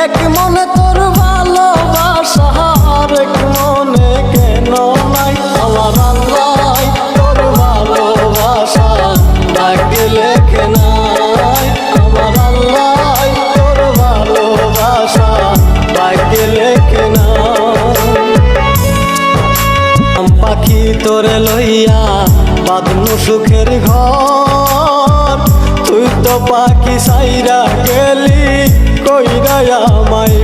এক মনে তোর ভালোবাসা আর এক মনে কেন নাই আমার আল্লাহ তোর ভালোবাসা ডাকে লেখে নাই আমার আল্লাহ তোর ভালোবাসা ডাকে লেখে নাই পাখি তোরে লইয়া বাঁধনু সুখের ঘর তুই তো পাখি সাইরা গেলি কইরা আমায়